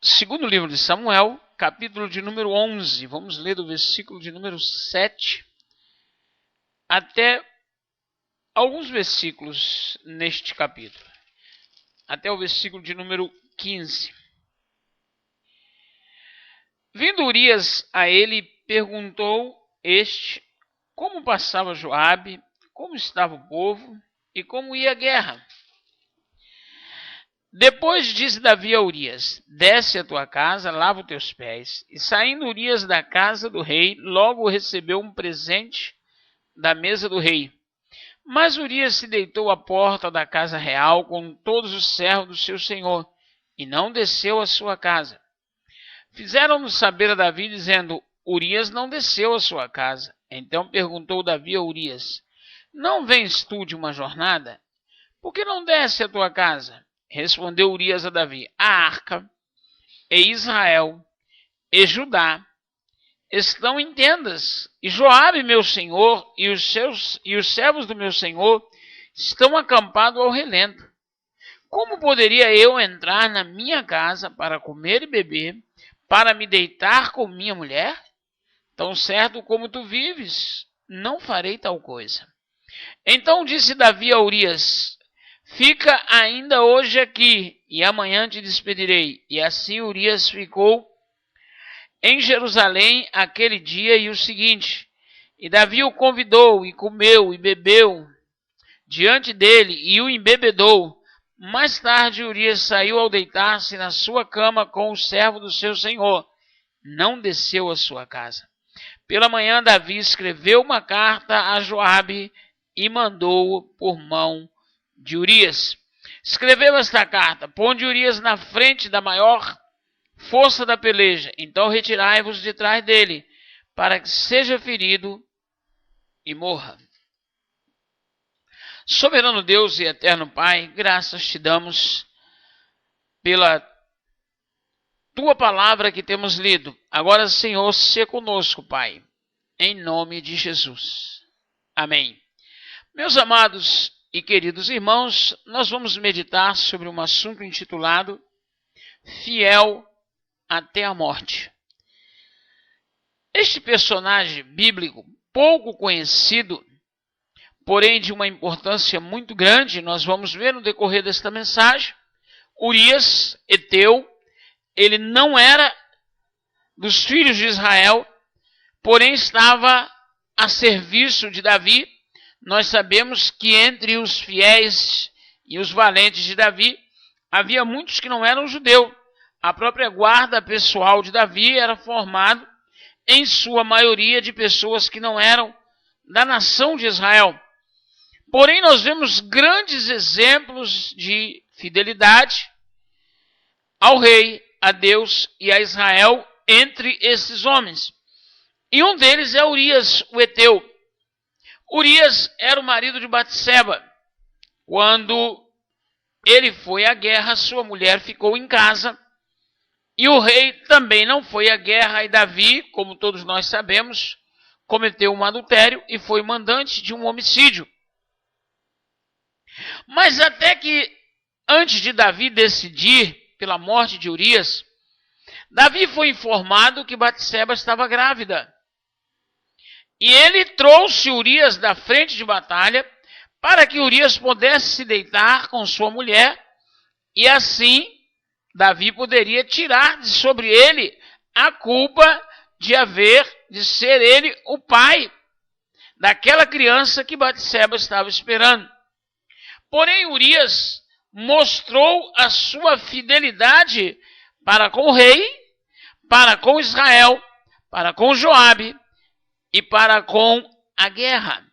Segundo livro de Samuel, capítulo de número 11. Vamos ler do versículo de número 7 até alguns versículos neste capítulo, até o versículo de número 15. Vindo Urias a ele, perguntou este como passava Joabe, como estava o povo e como ia a guerra. Depois disse Davi a Urias: desce a tua casa, lava os teus pés. E saindo Urias da casa do rei, logo recebeu um presente da mesa do rei. Mas Urias se deitou à porta da casa real com todos os servos do seu senhor, e não desceu à sua casa. Fizeram-no saber a Davi, dizendo: Urias não desceu à sua casa. Então perguntou Davi a Urias: não vens tu de uma jornada? Por que não desce à tua casa? Respondeu Urias a Davi: a arca, e Israel, e Judá estão em tendas, e Joabe, meu senhor, e os servos do meu senhor estão acampados ao relento. Como poderia eu entrar na minha casa para comer e beber, para me deitar com minha mulher? Tão certo como tu vives, não farei tal coisa. Então disse Davi a Urias: fica ainda hoje aqui, e amanhã te despedirei. E assim Urias ficou em Jerusalém aquele dia e o seguinte. E Davi o convidou, e comeu, e bebeu diante dele, e o embebedou. Mais tarde Urias saiu ao deitar-se na sua cama com o servo do seu senhor. Não desceu à sua casa. Pela manhã Davi escreveu uma carta a Joabe e mandou-o por mão de Urias. Escreveu esta carta: ponde Urias na frente da maior força da peleja, então retirai-vos de trás dele, para que seja ferido e morra. Soberano Deus e eterno Pai, graças te damos pela tua palavra que temos lido. Agora, Senhor, se conosco, Pai, em nome de Jesus. Amém. Meus amados e queridos irmãos, nós vamos meditar sobre um assunto intitulado Fiel até a morte. Este personagem bíblico, pouco conhecido, porém de uma importância muito grande, nós vamos ver no decorrer desta mensagem. Urias, heteu, ele não era dos filhos de Israel, porém estava a serviço de Davi. Nós sabemos que entre os fiéis e os valentes de Davi, havia muitos que não eram judeus. A própria guarda pessoal de Davi era formada, em sua maioria, de pessoas que não eram da nação de Israel. Porém, nós vemos grandes exemplos de fidelidade ao rei, a Deus e a Israel entre esses homens. E um deles é Urias, o heteu. Urias era o marido de Batseba. Quando ele foi à guerra, sua mulher ficou em casa. E o rei também não foi à guerra, e Davi, como todos nós sabemos, cometeu um adultério e foi mandante de um homicídio. Mas até que, antes de Davi decidir pela morte de Urias, Davi foi informado que Batseba estava grávida. E ele trouxe Urias da frente de batalha para que Urias pudesse se deitar com sua mulher, e assim Davi poderia tirar de sobre ele a culpa de ser ele o pai daquela criança que Batseba estava esperando. Porém, Urias mostrou a sua fidelidade para com o rei, para com Israel, para com Joabe e para com a guerra.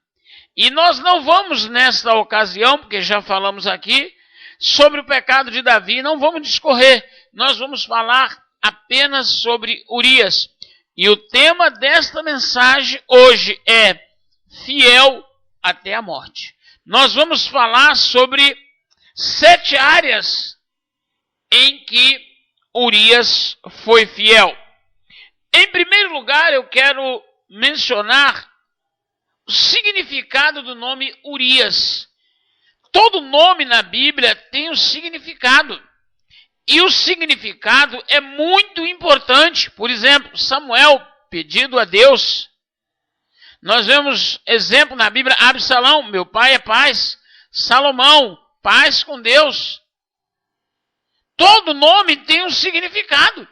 E nós não vamos nesta ocasião, porque já falamos aqui, sobre o pecado de Davi, não vamos discorrer, nós vamos falar apenas sobre Urias. E o tema desta mensagem hoje é fiel até a morte. Nós vamos falar sobre 7 áreas em que Urias foi fiel. Em primeiro lugar, eu quero mencionar o significado do nome Urias. Todo nome na Bíblia tem um significado. E o significado é muito importante. Por exemplo, Samuel, pedido a Deus. Nós vemos exemplo na Bíblia, Absalão, meu pai é paz. Salomão, paz com Deus. Todo nome tem um significado.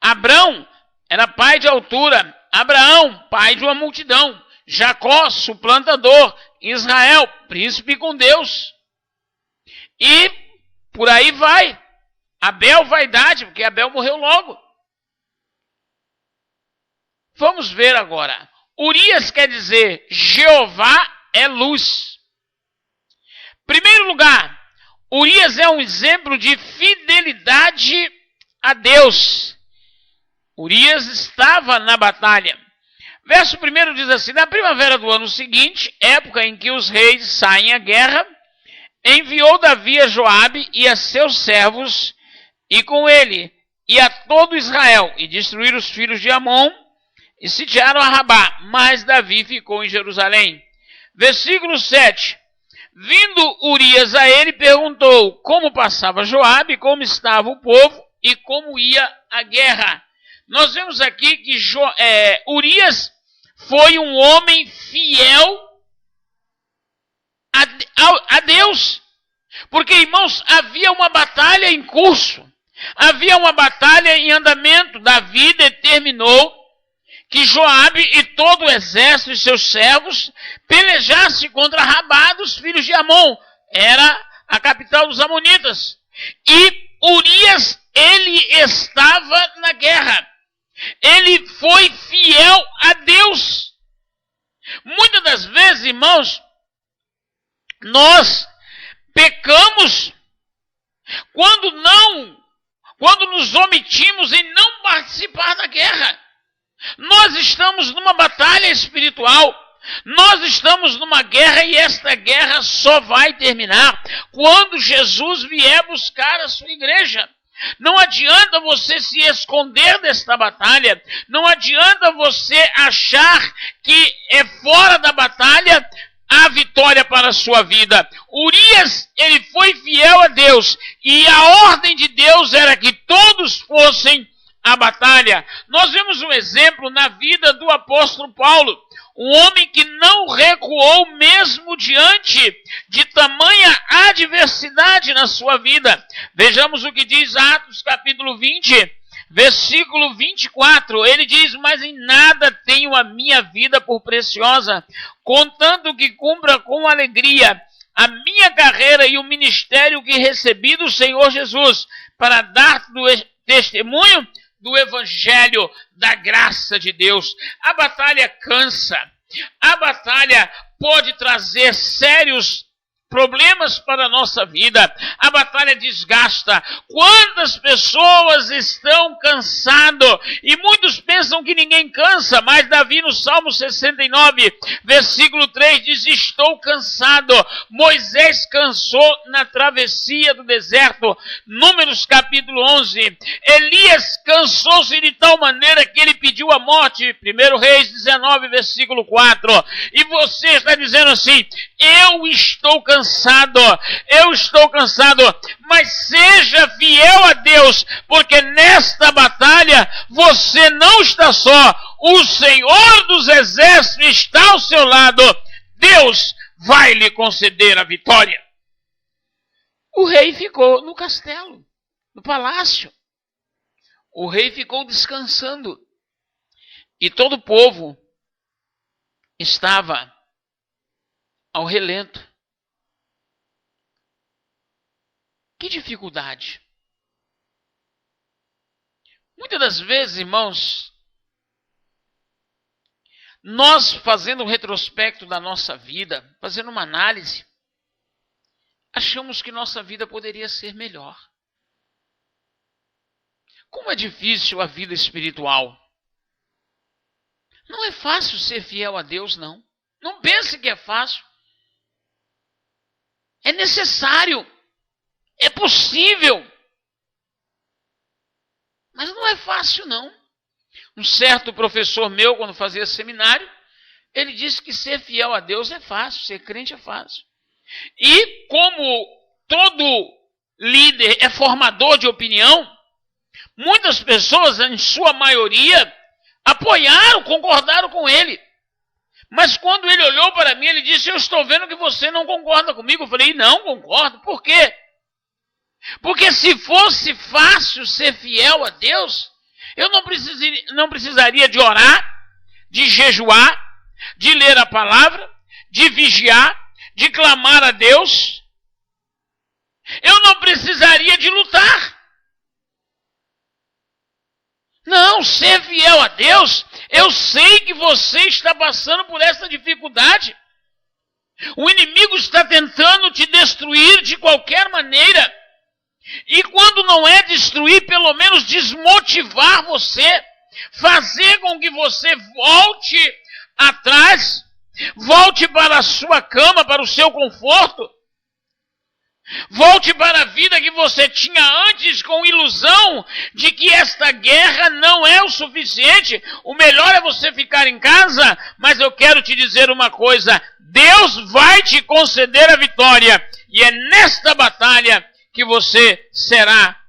Abrão era pai de altura. Abraão, pai de uma multidão. Jacó, suplantador. Israel, príncipe com Deus. E por aí vai. Abel, vaidade, porque Abel morreu logo. Vamos ver agora. Urias quer dizer Jeová é luz. Primeiro lugar, Urias é um exemplo de fidelidade a Deus. Urias estava na batalha. Verso 1 diz assim: na primavera do ano seguinte, época em que os reis saem à guerra, enviou Davi a Joabe e a seus servos, e com ele, e a todo Israel, e destruíram os filhos de Amon, e sitiaram a Rabá, mas Davi ficou em Jerusalém. Versículo 7. Vindo Urias a ele, perguntou como passava Joabe, como estava o povo, e como ia a guerra. Nós vemos aqui que Urias foi um homem fiel a Deus. Porque, irmãos, havia uma batalha em curso. Havia uma batalha em andamento. Davi determinou que Joabe e todo o exército e seus servos pelejassem contra Rabá dos filhos de Amon. Era a capital dos amonitas. E Urias, ele estava na guerra. Ele foi fiel a Deus. Muitas das vezes, irmãos, nós pecamos quando nos omitimos em não participar da guerra. Nós estamos numa batalha espiritual. Nós estamos numa guerra e esta guerra só vai terminar quando Jesus vier buscar a sua igreja. Não adianta você se esconder desta batalha. Não adianta você achar que é fora da batalha a vitória para a sua vida. Urias, ele foi fiel a Deus. E a ordem de Deus era que todos fossem à batalha. Nós vemos um exemplo na vida do apóstolo Paulo. Um homem que não recuou mesmo diante de tamanha adversidade na sua vida. Vejamos o que diz Atos capítulo 20, versículo 24. Ele diz: mas em nada tenho a minha vida por preciosa, contanto que cumpra com alegria a minha carreira e o ministério que recebi do Senhor Jesus, para dar testemunho do evangelho da graça de Deus. A batalha cansa. A batalha pode trazer sérios problemas para a nossa vida. A batalha desgasta. Quantas pessoas estão cansadas? E muitos pensam que ninguém cansa, mas Davi no Salmo 69, versículo 3 diz: estou cansado. Moisés cansou na travessia do deserto. Números capítulo 11. Elias cansou-se de tal maneira que ele pediu a morte. 1 Reis 19, versículo 4. E você está dizendo assim: eu estou cansado, mas seja fiel a Deus, porque nesta batalha você não está só, o Senhor dos exércitos está ao seu lado, Deus vai lhe conceder a vitória. O rei ficou no castelo, no palácio, o rei ficou descansando, e todo o povo estava ao relento. Que dificuldade. Muitas das vezes, irmãos, nós fazendo um retrospecto da nossa vida, fazendo uma análise, achamos que nossa vida poderia ser melhor. Como é difícil a vida espiritual. Não é fácil ser fiel a Deus, não. Não pense que é fácil. É necessário. É possível. Mas não é fácil, não. Um certo professor meu, quando fazia seminário, ele disse que ser fiel a Deus é fácil, ser crente é fácil. E como todo líder é formador de opinião, muitas pessoas, em sua maioria, apoiaram, concordaram com ele. Mas quando ele olhou para mim, ele disse: eu estou vendo que você não concorda comigo. Eu falei: não concordo. Por quê? Porque se fosse fácil ser fiel a Deus, eu não precisaria de orar, de jejuar, de ler a palavra, de vigiar, de clamar a Deus. Eu não precisaria de lutar. Não, ser fiel a Deus, eu sei que você está passando por essa dificuldade. O inimigo está tentando te destruir de qualquer maneira. E quando não é destruir, pelo menos desmotivar você, fazer com que você volte atrás, volte para a sua cama, para o seu conforto, volte para a vida que você tinha antes com ilusão de que esta guerra não é o suficiente. O melhor é você ficar em casa, mas eu quero te dizer uma coisa: Deus vai te conceder a vitória, e é nesta batalha que você será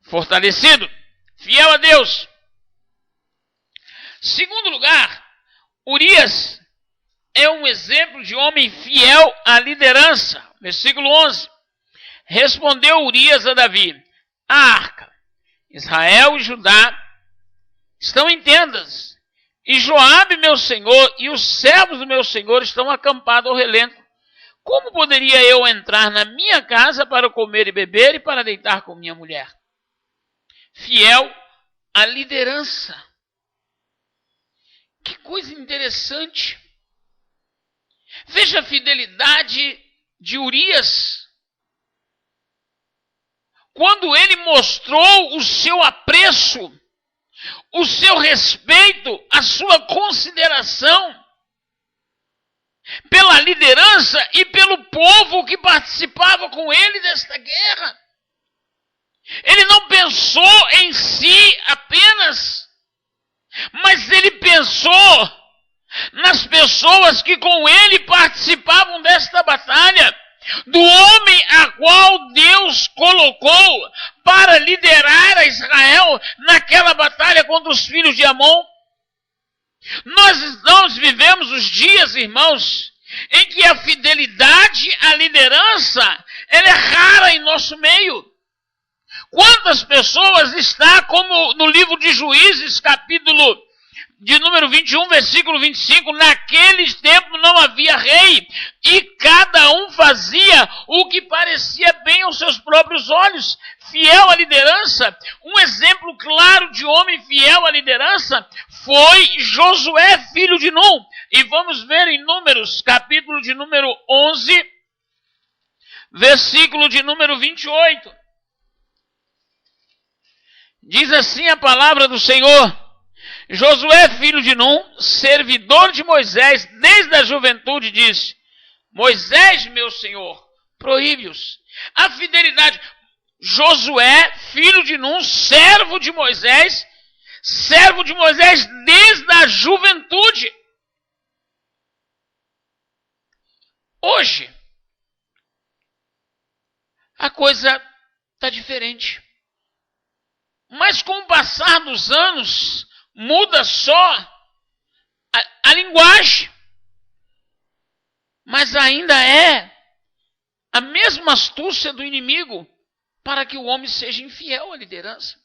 fortalecido, fiel a Deus. Segundo lugar, Urias é um exemplo de homem fiel à liderança. Versículo 11. Respondeu Urias a Davi: a arca, Israel e Judá estão em tendas, e Joabe, meu senhor, e os servos do meu senhor estão acampados ao relento. Como poderia eu entrar na minha casa para comer e beber e para deitar com minha mulher? Fiel à liderança. Que coisa interessante. Veja a fidelidade de Urias. Quando ele mostrou o seu apreço, o seu respeito, a sua consideração pela liderança e pelo povo que participava com ele desta guerra. Ele não pensou em si apenas, mas ele pensou nas pessoas que com ele participavam desta batalha, do homem a qual Deus colocou para liderar a Israel naquela batalha contra os filhos de Amon. Nós vivemos os dias, irmãos, em que a fidelidade à liderança ela é rara em nosso meio. Quantas pessoas está, como no livro de Juízes, capítulo de número 21, versículo 25, naqueles tempos não havia rei, e cada um fazia o que parecia bem aos seus próprios olhos. Fiel à liderança, um exemplo claro de homem fiel à liderança foi Josué, filho de Num. E vamos ver em Números, capítulo de número 11, versículo de número 28. Diz assim a palavra do Senhor: Josué, filho de Num, servidor de Moisés desde a juventude, disse: Moisés, meu senhor, proíbe-os. A fidelidade. Josué, filho de Num, servo de Moisés desde a juventude. Hoje, a coisa está diferente. Mas com o passar dos anos, muda só a linguagem. Mas ainda é a mesma astúcia do inimigo para que o homem seja infiel à liderança.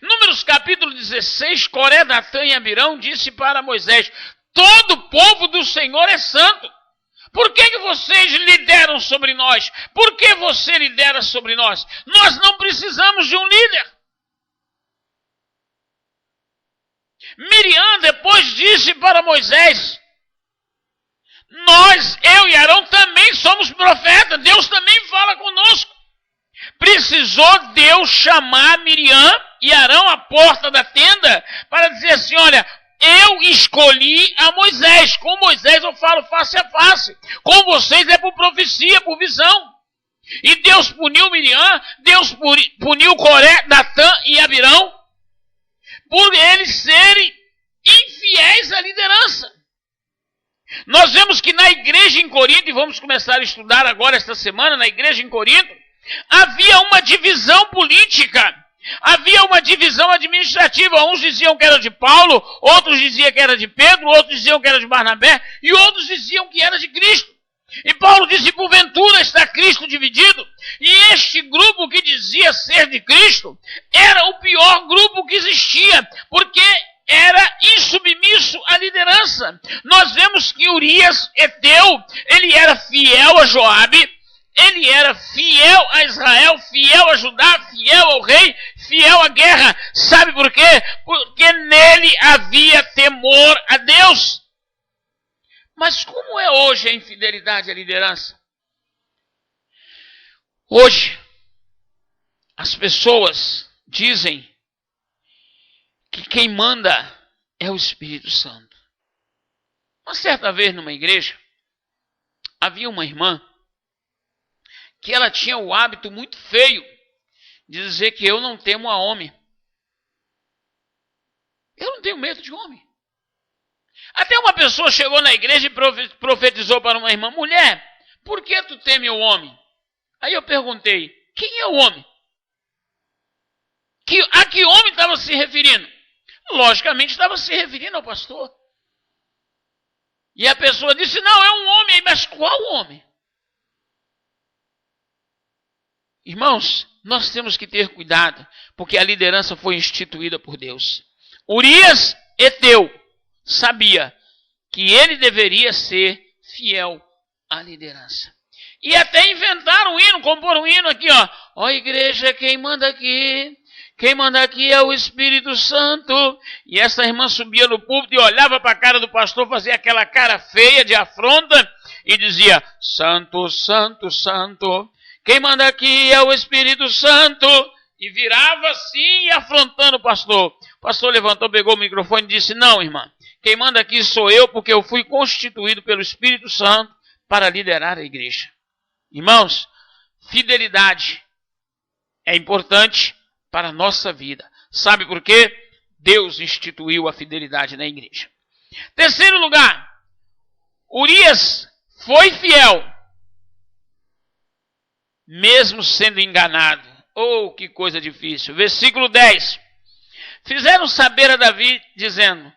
Números capítulo 16, Coré, Datã e Abirão disse para Moisés: todo o povo do Senhor é santo. Por que vocês lideram sobre nós? Por que você lidera sobre nós? Nós não precisamos de um líder. Miriam depois disse para Moisés: eu e Arão também somos profetas, Deus também fala conosco. Precisou Deus chamar Miriam e Arão à porta da tenda para dizer assim: olha, eu escolhi a Moisés, com Moisés eu falo face a face, com vocês é por profecia, por visão. E Deus puniu Miriam, Deus puniu Coré, Datã e Abirão, por eles serem infiéis à liderança. Nós vemos que na igreja em Corinto, e vamos começar a estudar agora esta semana, na igreja em Corinto, Havia uma divisão política. Havia uma divisão administrativa. Uns diziam que era de Paulo, outros diziam que era de Pedro, outros diziam que era de Barnabé, e outros diziam que era de Cristo. E Paulo disse, porventura está Cristo dividido? E este grupo que dizia ser de Cristo era o pior grupo que existia, porque era insubmisso à liderança. Nós vemos que Urias, heteu, ele era fiel a Joabe, ele era fiel a Israel, fiel a Judá, fiel ao rei, fiel à guerra. Sabe por quê? Porque nele havia temor a Deus. Mas como é hoje a infidelidade à liderança? Hoje, as pessoas dizem que quem manda é o Espírito Santo. Uma certa vez numa igreja, havia uma irmã que ela tinha o hábito muito feio de dizer que eu não temo a homem. Eu não tenho medo de homem. Até uma pessoa chegou na igreja e profetizou para uma irmã, mulher, por que tu teme o homem? Aí eu perguntei, quem é o homem? A que homem estava se referindo? Logicamente estava se referindo ao pastor. E a pessoa disse, não, é um homem, mas qual homem? Irmãos, nós temos que ter cuidado, porque a liderança foi instituída por Deus. Urias, heteu, sabia que ele deveria ser fiel à liderança. E até inventaram um hino, comporam um hino aqui, ó. Ó igreja, quem manda aqui é o Espírito Santo. E essa irmã subia no púlpito e olhava para a cara do pastor, fazia aquela cara feia de afronta e dizia, Santo, Santo, Santo. Quem manda aqui é o Espírito Santo. E virava assim, afrontando o pastor. O pastor levantou, pegou o microfone e disse, não, irmã, quem manda aqui sou eu, porque eu fui constituído pelo Espírito Santo para liderar a igreja. Irmãos, fidelidade é importante para a nossa vida. Sabe por quê? Deus instituiu a fidelidade na igreja. Terceiro lugar, Urias foi fiel, mesmo sendo enganado. Oh, que coisa difícil. Versículo 10. Fizeram saber a Davi, dizendo,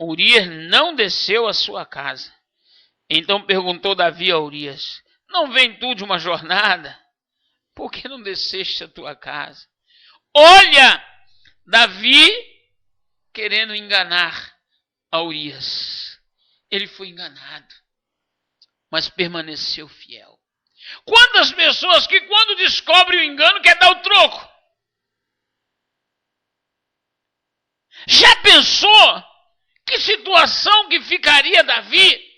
Urias não desceu à sua casa. Então perguntou Davi a Urias, não vem tu de uma jornada? Por que não desceste à tua casa? Olha, Davi querendo enganar a Urias. Ele foi enganado, mas permaneceu fiel. Quantas pessoas que quando descobrem o engano quer dar o troco? Já pensou que situação que ficaria Davi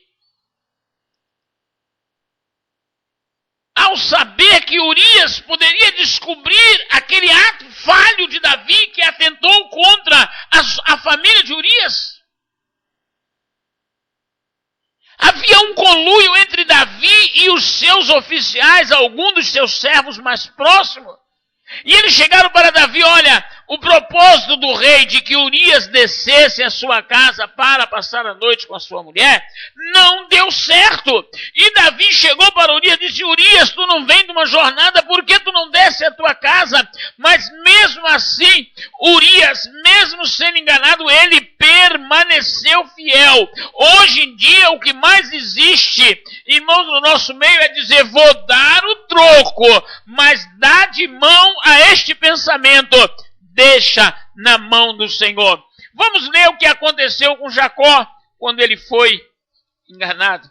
ao saber que Urias poderia descobrir aquele ato falho de Davi que atentou contra a família de Urias? Havia um conluio entre Davi e os seus oficiais, alguns dos seus servos mais próximos. E eles chegaram para Davi, olha, o propósito do rei de que Urias descesse à sua casa para passar a noite com a sua mulher, não deu certo. E Davi chegou para Urias e disse, Urias, tu não vem de uma jornada, por que tu não desce à tua casa? Mas mesmo assim, Urias, mesmo sendo enganado, ele permaneceu fiel. Hoje em dia, o que mais existe, irmãos, no nosso meio é dizer, vou dar o troco, mas dá de mão a este pensamento, deixa na mão do Senhor. Vamos ler o que aconteceu com Jacó quando ele foi enganado.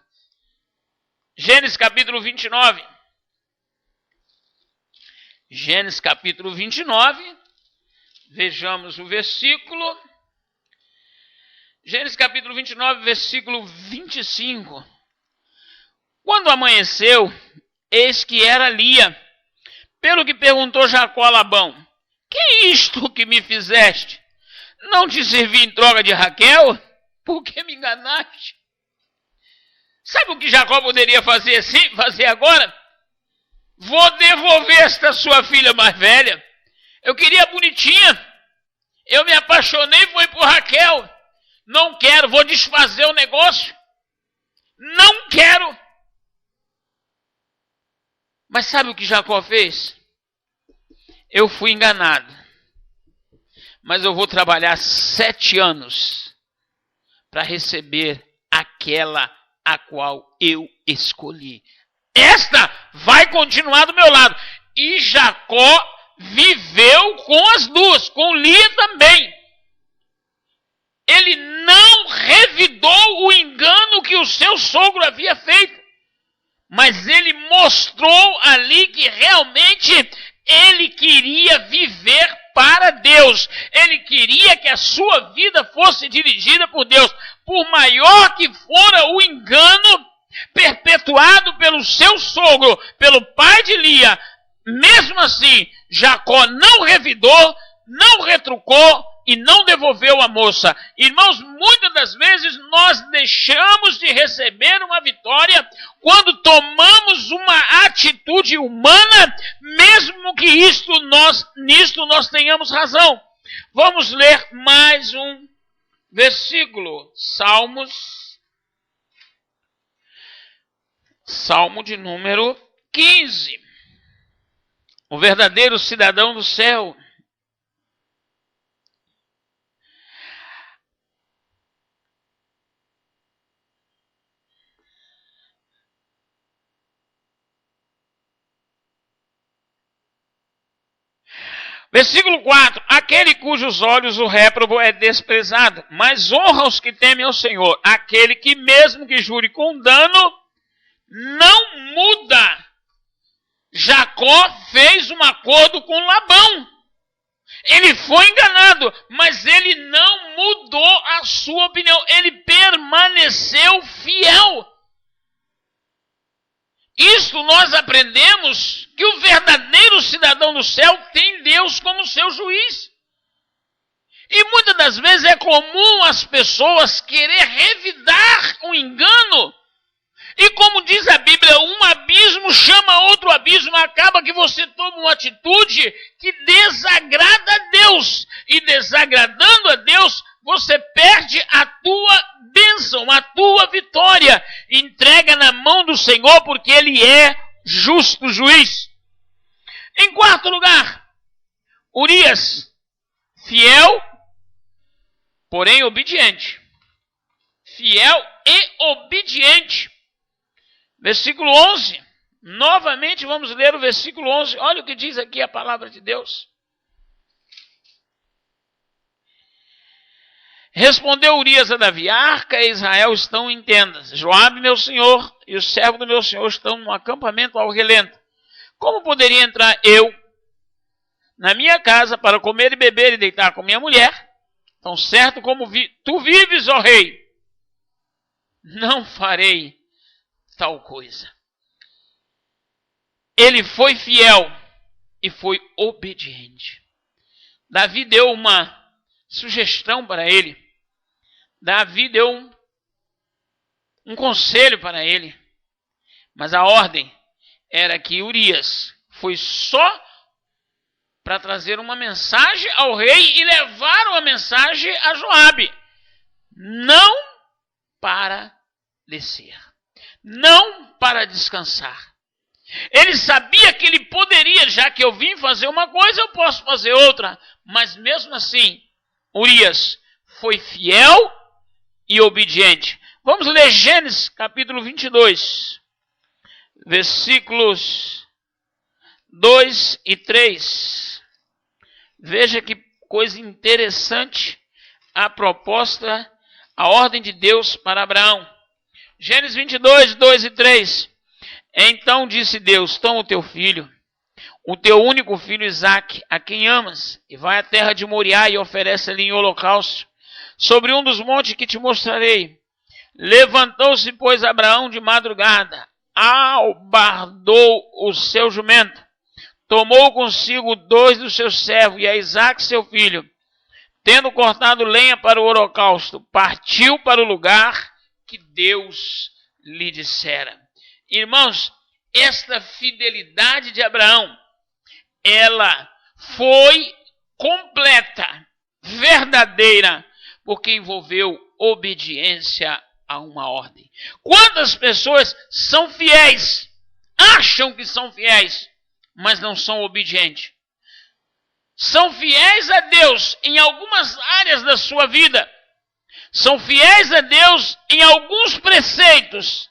Gênesis capítulo 29. Gênesis capítulo 29. Vejamos o versículo. Gênesis capítulo 29, versículo 25. Quando amanheceu, eis que era Lia. Pelo que perguntou Jacó a Labão, que é isto que me fizeste? Não te servi em troca de Raquel? Por que me enganaste? Sabe o que Jacó poderia fazer assim, fazer agora? Vou devolver esta sua filha mais velha. Eu queria bonitinha. Eu me apaixonei e fui por Raquel. Não quero, vou desfazer o negócio. Não quero. Mas sabe o que Jacó fez? eu fui enganado, mas eu vou trabalhar 7 anos para receber aquela a qual eu escolhi. Esta vai continuar do meu lado. E Jacó viveu com as duas, com Lia também. Ele não revidou o engano que o seu sogro havia feito, mas ele mostrou ali que realmente ele queria viver para Deus. Ele queria que a sua vida fosse dirigida por Deus. Por maior que fora o engano perpetuado pelo seu sogro, pelo pai de Lia, mesmo assim, Jacó não revidou, não retrucou e não devolveu a moça. Irmãos, muitas das vezes nós deixamos de receber uma vitória quando tomamos uma atitude humana, mesmo que nisto nós tenhamos razão. Vamos ler mais um versículo. Salmo de número 15. O verdadeiro cidadão do céu. Versículo 4. Aquele cujos olhos o réprobo é desprezado, mas honra os que temem ao Senhor. Aquele que mesmo que jure com dano, não muda. Jacó fez um acordo com Labão. Ele foi enganado, mas ele não mudou a sua opinião. Ele permaneceu fiel. Isto nós aprendemos que o verdadeiro cidadão do céu tem Deus como seu juiz. E muitas das vezes é comum as pessoas querer revidar o engano. E como diz a Bíblia, um abismo chama outro abismo, acaba que você toma uma atitude que desagrada a Deus. E desagradando a Deus, você perde a tua bênção, a tua vitória. Entrega na mão do Senhor, porque Ele é justo juiz. Em quarto lugar, Urias, fiel, porém obediente. Fiel e obediente. Versículo 11. Novamente vamos ler o versículo 11. Olha o que diz aqui a palavra de Deus. Respondeu Urias a Davi: a arca e Israel estão em tendas. Joabe, meu senhor, e o servo do meu senhor estão no acampamento ao relento. Como poderia entrar eu na minha casa para comer e beber e deitar com minha mulher? Tão certo como tu vives, ó rei, não farei tal coisa. Ele foi fiel e foi obediente. Davi deu uma sugestão para ele. Davi deu um conselho para ele. Mas a ordem era que Urias foi só para trazer uma mensagem ao rei e levar uma mensagem a Joabe. Não para descer. Não para descansar. Ele sabia que ele poderia, já que eu vim fazer uma coisa, eu posso fazer outra. Mas mesmo assim, Urias foi fiel e obediente. Vamos ler Gênesis capítulo 22, versículos 2 e 3. Veja que coisa interessante a proposta, a ordem de Deus para Abraão. Gênesis 22, 2 e 3. Então disse Deus: toma o teu filho, o teu único filho Isaque, a quem amas, e vai à terra de Moriá e oferece-lhe em holocausto, sobre um dos montes que te mostrarei. Levantou-se, pois, Abraão de madrugada, albardou o seu jumento, tomou consigo 2 dos seus servos e a Isaque seu filho, tendo cortado lenha para o holocausto, partiu para o lugar que Deus lhe dissera. Irmãos, esta fidelidade de Abraão, ela foi completa, verdadeira, porque envolveu obediência a uma ordem. Quantas pessoas são fiéis, acham que são fiéis, mas não são obedientes? são fiéis a Deus em algumas áreas da sua vida, são fiéis a Deus em alguns preceitos,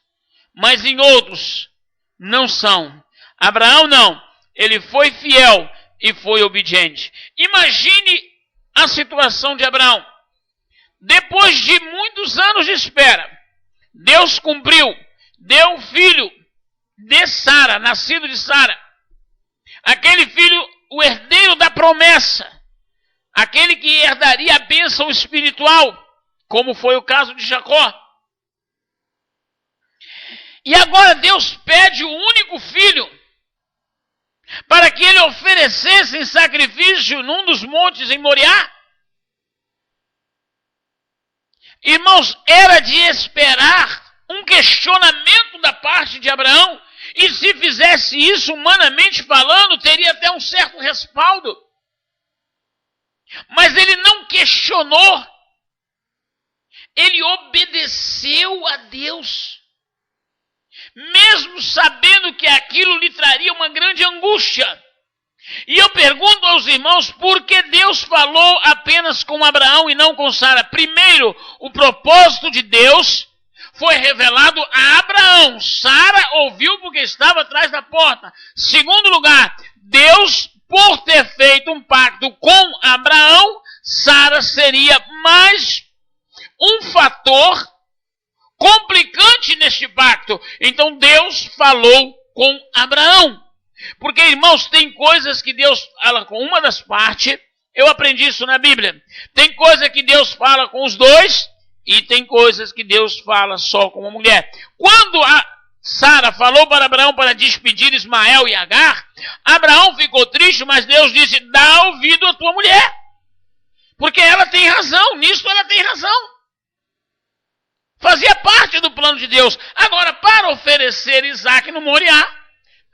mas em outros não são. Abraão não, ele foi fiel e foi obediente. Imagine a situação de Abraão. Depois de muitos anos de espera, Deus cumpriu, deu um filho de Sara, nascido de Sara. Aquele filho, o herdeiro da promessa, aquele que herdaria a bênção espiritual, como foi o caso de Jacó. E agora Deus pede o único filho para que ele oferecesse em sacrifício num dos montes em Moriá. Irmãos, era de esperar um questionamento da parte de Abraão, e se fizesse isso, humanamente falando, teria até um certo respaldo. Mas ele não questionou, ele obedeceu a Deus, mesmo sabendo que aquilo lhe traria uma grande angústia. E eu pergunto aos irmãos, por que Deus falou apenas com Abraão e não com Sara? Primeiro, o propósito de Deus foi revelado a Abraão. Sara ouviu porque estava atrás da porta. Segundo lugar, Deus, por ter feito um pacto com Abraão, Sara seria mais um fator complicante neste pacto. Então Deus falou com Abraão. Porque, irmãos, tem coisas que Deus fala com uma das partes, eu aprendi isso na Bíblia. Tem coisa que Deus fala com os dois, e tem coisas que Deus fala só com uma mulher. Quando a Sara falou para Abraão para despedir Ismael e Agar, Abraão ficou triste, mas Deus disse, dá ouvido à tua mulher. Porque ela tem razão, nisso ela tem razão. Fazia parte do plano de Deus. Agora, para oferecer Isaque no Moriá,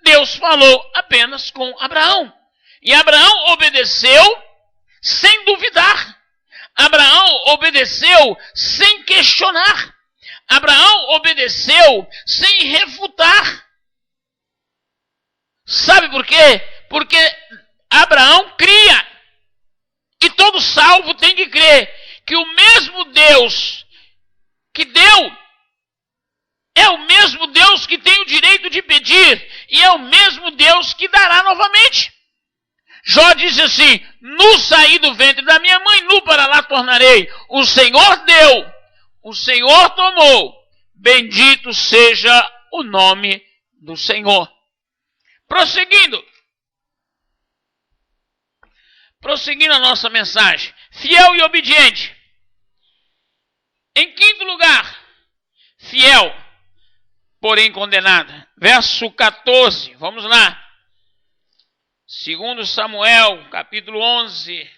Deus falou apenas com Abraão. E Abraão obedeceu sem duvidar. Abraão obedeceu sem questionar. Abraão obedeceu sem refutar. Sabe por quê? Porque Abraão cria. E todo salvo tem que crer que o mesmo Deus que deu é o mesmo Deus que tem o direito de pedir, e é o mesmo Deus que dará novamente. Jó disse assim, nu saí do ventre da minha mãe, nu para lá tornarei. O Senhor deu, o Senhor tomou, bendito seja o nome do Senhor. Prosseguindo a nossa mensagem, fiel e obediente. Em quinto lugar, fiel, porém condenada. Verso 14, vamos lá. 2 Samuel, capítulo 11,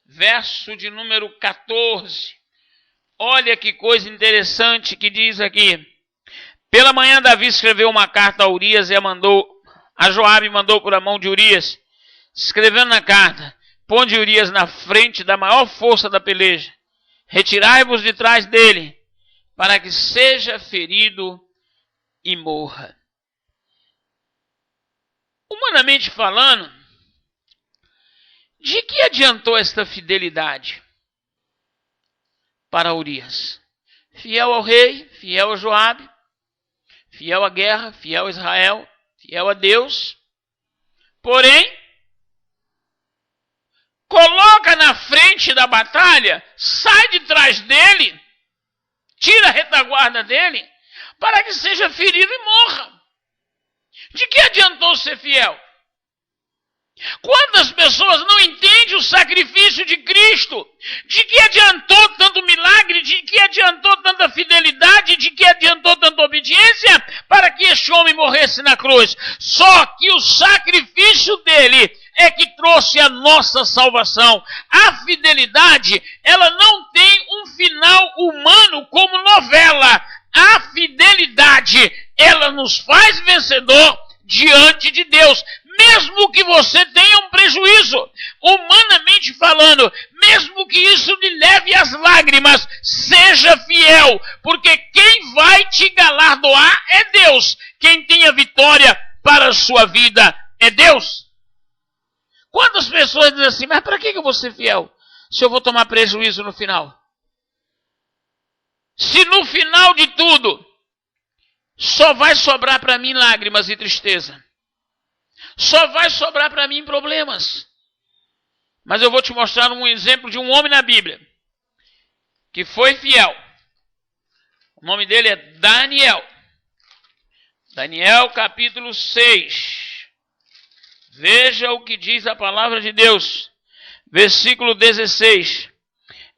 verso de número 14. Olha que coisa interessante que diz aqui. Pela manhã Davi escreveu uma carta a Urias e a Joabe mandou por a mão de Urias, escrevendo na carta, ponde Urias na frente da maior força da peleja, retirai-vos de trás dele, para que seja ferido e morra. Humanamente falando, de que adiantou esta fidelidade para Urias? Fiel ao rei, fiel a Joabe, fiel à guerra, fiel a Israel, fiel a Deus. Porém, coloca na frente da batalha, sai de trás dele, tira a retaguarda dele, para que seja ferido e morra. De que adiantou ser fiel? Quantas pessoas não entendem o sacrifício de Cristo? De que adiantou tanto milagre? De que adiantou tanta fidelidade? De que adiantou tanta obediência para que este homem morresse na cruz? Só que o sacrifício dele é que trouxe a nossa salvação. A fidelidade, ela não tem um final humano como novela. A fidelidade, ela nos faz vencedor diante de Deus. Mesmo que você tenha um prejuízo, humanamente falando, mesmo que isso lhe leve às lágrimas, seja fiel, porque quem vai te galardoar é Deus. Quem tem a vitória para a sua vida é Deus. Quantas pessoas dizem assim, mas para que eu vou ser fiel se eu vou tomar prejuízo no final? Se no final de tudo só vai sobrar para mim lágrimas e tristeza. Só vai sobrar para mim problemas. Mas eu vou te mostrar um exemplo de um homem na Bíblia que foi fiel. O nome dele é Daniel. Daniel capítulo 6. Veja o que diz a palavra de Deus. Versículo 16.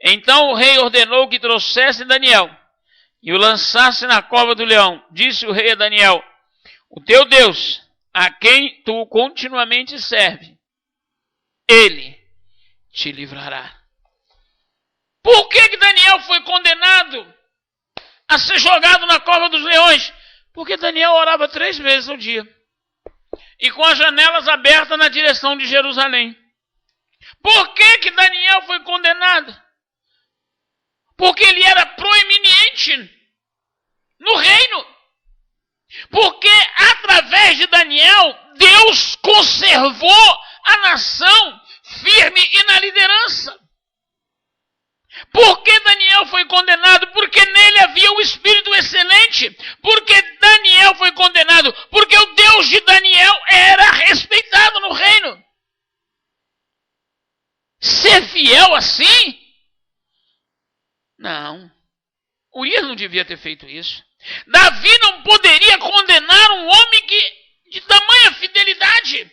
Então o rei ordenou que trouxesse Daniel e o lançasse na cova do leão. Disse o rei a Daniel, o teu Deus, a quem tu continuamente serve, ele te livrará. Por que Daniel foi condenado a ser jogado na cova dos leões? Porque Daniel orava 3 vezes ao dia. E com as janelas abertas na direção de Jerusalém. Por que Daniel foi condenado? Porque ele era proeminente no reino. Porque através de Daniel, Deus conservou a nação firme e na liderança. Por que Daniel foi condenado? Porque nele havia um espírito excelente. Porque Daniel foi condenado? Porque o Deus de Daniel era respeitado no reino. Ser fiel assim? Não. Urias não devia ter feito isso. Davi não poderia condenar um homem de tamanha fidelidade.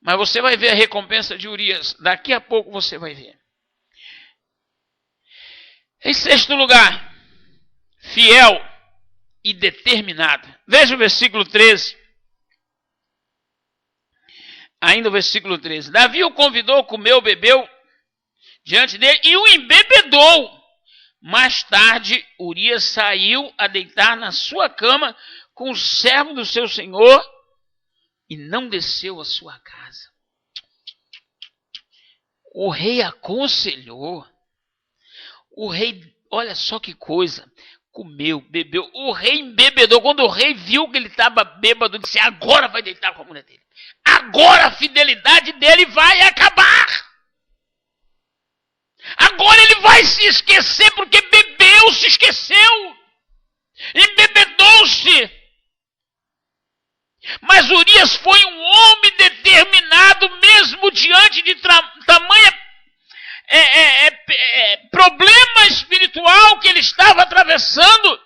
Mas você vai ver a recompensa de Urias. Daqui a pouco você vai ver. Em 6º lugar, fiel e determinado. Veja o versículo 13. Ainda o versículo 13. Davi o convidou, comeu, bebeu diante dele e o embebedou. Mais tarde, Urias saiu a deitar na sua cama com o servo do seu senhor e não desceu à sua casa. O rei aconselhou. O rei, olha só que coisa, comeu, bebeu. O rei embebedou. Quando o rei viu que ele estava bêbado, disse, agora vai deitar com a mulher dele. Agora a fidelidade dele vai acabar. Agora ele vai se esquecer porque bebeu, se esqueceu. Embebedou-se. Mas Urias foi um homem determinado mesmo diante de tamanha problema espiritual que ele estava atravessando,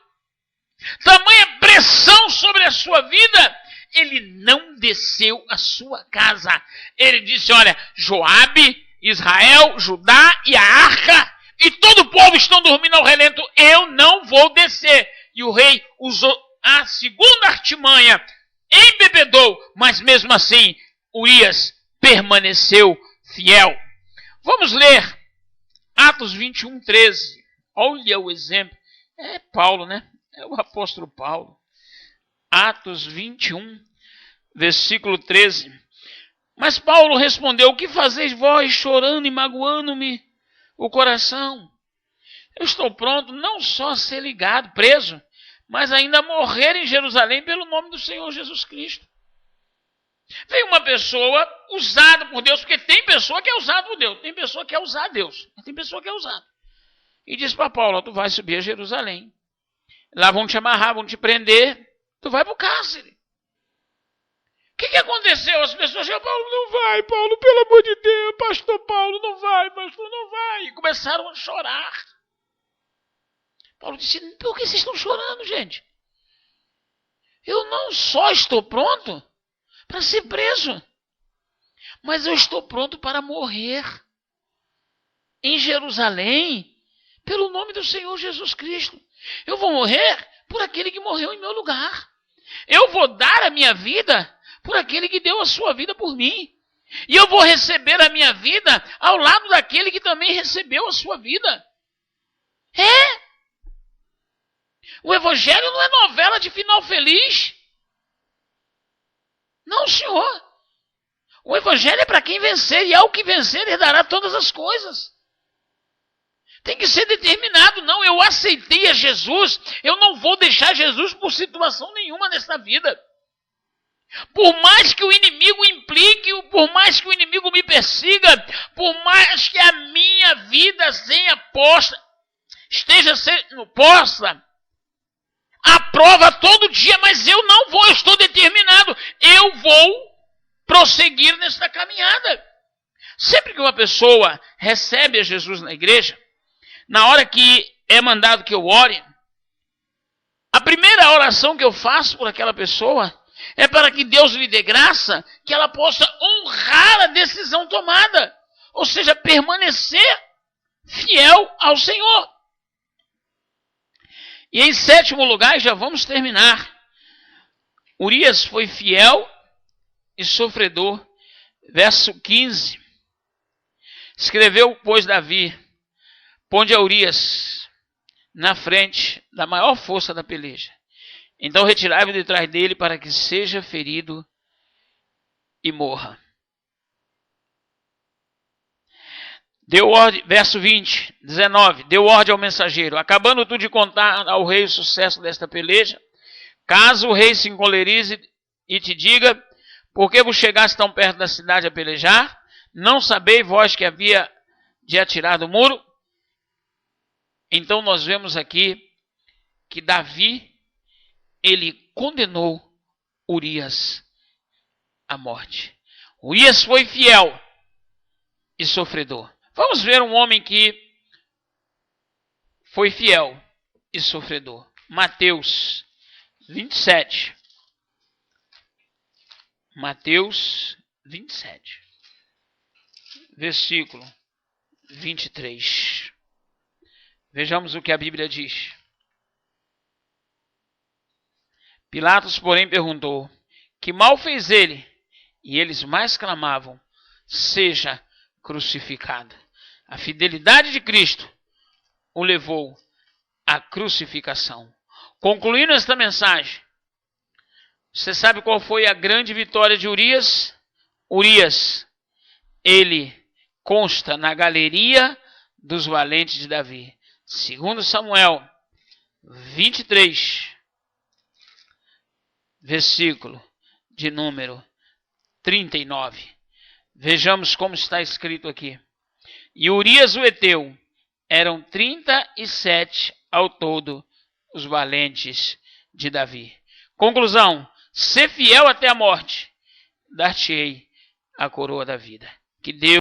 tamanha pressão sobre a sua vida, ele não desceu à sua casa. Ele disse, olha, Joabe, Israel, Judá e a arca, e todo o povo estão dormindo ao relento, eu não vou descer. E o rei usou a segunda artimanha, embebedou, mas mesmo assim, Urias permaneceu fiel. Vamos ler Atos 21, 13. Olha o exemplo. É Paulo, né? É o apóstolo Paulo. Atos 21, versículo 13. Mas Paulo respondeu, o que fazeis vós chorando e magoando-me o coração? Eu estou pronto não só a ser ligado, preso, mas ainda a morrer em Jerusalém pelo nome do Senhor Jesus Cristo. Vem uma pessoa usada por Deus, porque tem pessoa que é usada por Deus, tem pessoa que é usar Deus, tem pessoa que é usada. E diz para Paulo, tu vai subir a Jerusalém, lá vão te amarrar, vão te prender, tu vai para o cárcere. O que aconteceu? As pessoas disseram, Paulo, não vai, Paulo, pelo amor de Deus, pastor Paulo, não vai, pastor, não vai. E começaram a chorar. Paulo disse, por que vocês estão chorando, gente? Eu não só estou pronto para ser preso, mas eu estou pronto para morrer em Jerusalém pelo nome do Senhor Jesus Cristo. Eu vou morrer por aquele que morreu em meu lugar. Eu vou dar a minha vida por aquele que deu a sua vida por mim. E eu vou receber a minha vida ao lado daquele que também recebeu a sua vida. O evangelho não é novela de final feliz. Não, senhor. O evangelho é para quem vencer, e ao que vencer herdará todas as coisas. Tem que ser determinado. Não, eu aceitei a Jesus, eu não vou deixar Jesus por situação nenhuma nesta vida. Por mais que o inimigo implique, por mais que o inimigo me persiga, por mais que a minha vida esteja sendo posta à prova todo dia, mas eu não vou, eu estou determinado, eu vou prosseguir nesta caminhada. Sempre que uma pessoa recebe a Jesus na igreja, na hora que é mandado que eu ore, a primeira oração que eu faço por aquela pessoa é para que Deus lhe dê graça, que ela possa honrar a decisão tomada. Ou seja, permanecer fiel ao Senhor. E em sétimo lugar, já vamos terminar. Urias foi fiel e sofredor. Verso 15. Escreveu, pois, Davi, ponde a Urias na frente da maior força da peleja. Então retirai-vos de trás dele para que seja ferido e morra. Deu ordem, verso 19, deu ordem ao mensageiro, acabando tu de contar ao rei o sucesso desta peleja, caso o rei se encolerize e te diga, por que vos chegaste tão perto da cidade a pelejar? Não sabeis vós que havia de atirar do muro? Então nós vemos aqui que Davi, ele condenou Urias à morte. Urias foi fiel e sofredor. Vamos ver um homem que foi fiel e sofredor. Mateus 27. Mateus 27. Versículo 23. Vejamos o que a Bíblia diz. Pilatos, porém, perguntou, que mal fez ele? E eles mais clamavam, seja crucificado. A fidelidade de Cristo o levou à crucificação. Concluindo esta mensagem, você sabe qual foi a grande vitória de Urias? Urias, ele consta na galeria dos valentes de Davi. 2 Samuel 23, versículo de número 39. Vejamos como está escrito aqui. E Urias o Heteu, eram 37 ao todo os valentes de Davi. Conclusão, ser fiel até a morte, dar-te-ei a coroa da vida. Que Deus